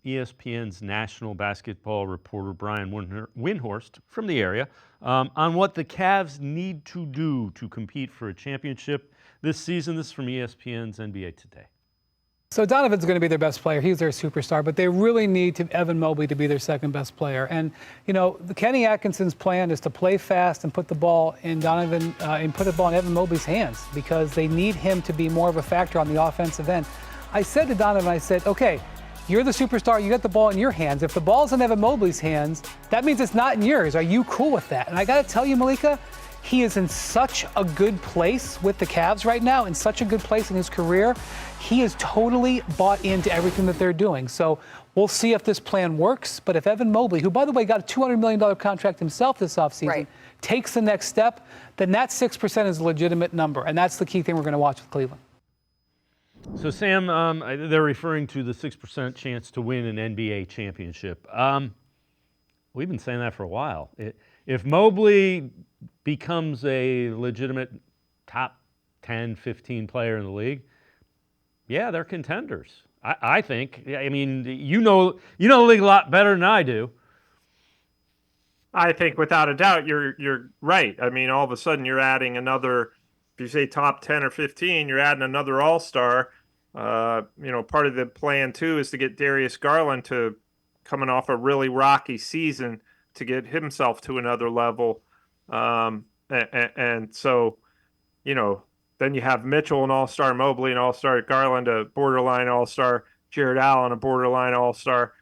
ESPN's national basketball reporter Brian Windhorst from the area on what the Cavs need to do to compete for a championship this season. This is from ESPN's NBA Today. So Donovan's going to be their best player. He's their superstar, but they really need Evan Mobley to be their second best player. And, you know, Kenny Atkinson's plan is to play fast and put the ball in Evan Mobley's hands because they need him to be more of a factor on the offensive end. I said to Donovan, I said, okay, you're the superstar. You got the ball in your hands. If the ball's in Evan Mobley's hands, that means it's not in yours. Are you cool with that? And I got to tell you, Malika, he is in such a good place with the Cavs right now, in such a good place in his career. He is totally bought into everything that they're doing. So we'll see if this plan works. But if Evan Mobley, who, by the way, got a $200 million contract himself this offseason, takes the next step, then that 6% is a legitimate number. And that's the key thing we're going to watch with Cleveland. So, Sam, they're referring to the 6% chance to win an NBA championship. We've been saying that for a while. If Mobley becomes a legitimate top 10, 15 player in the league, yeah, they're contenders. I think. I mean, you know the league a lot better than I do. I think without a doubt you're right. I mean, all of a sudden you're adding another. If you say top 10 or 15, you're adding another All-Star. Part of the plan too is to get Darius Garland to coming off a really rocky season to get himself to another level. And so, then you have Mitchell, an all-star, Mobley, an all-star, Garland, a borderline all-star, Jared Allen, a borderline all-star.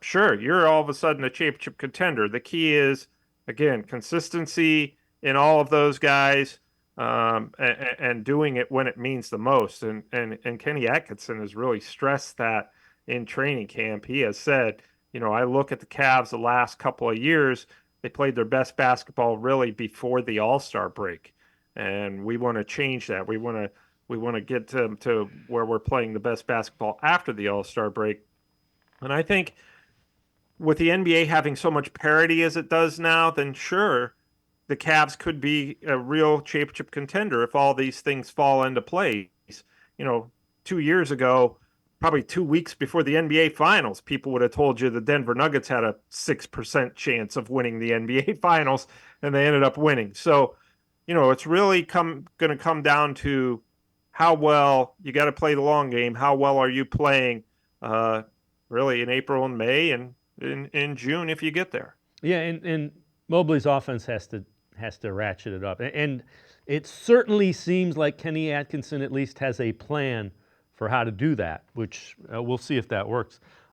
Sure, you're all of a sudden a championship contender. The key is, again, consistency in all of those guys and doing it when it means the most. And Kenny Atkinson has really stressed that in training camp. He has said, I look at the Cavs the last couple of years, they played their best basketball really before the All-Star break. And we want to change that. We want to get to where we're playing the best basketball after the All-Star break. And I think with the NBA having so much parity as it does now, then sure, the Cavs could be a real championship contender if all these things fall into place. 2 years ago, probably 2 weeks before the NBA Finals, people would have told you the Denver Nuggets had a 6% chance of winning the NBA Finals, and they ended up winning. So, it's really going to come down to how well you got to play the long game. How well are you playing really in April and May and in June if you get there? Yeah, and Mobley's offense has to ratchet it up. And it certainly seems like Kenny Atkinson at least has a plan for how to do that, which we'll see if that works.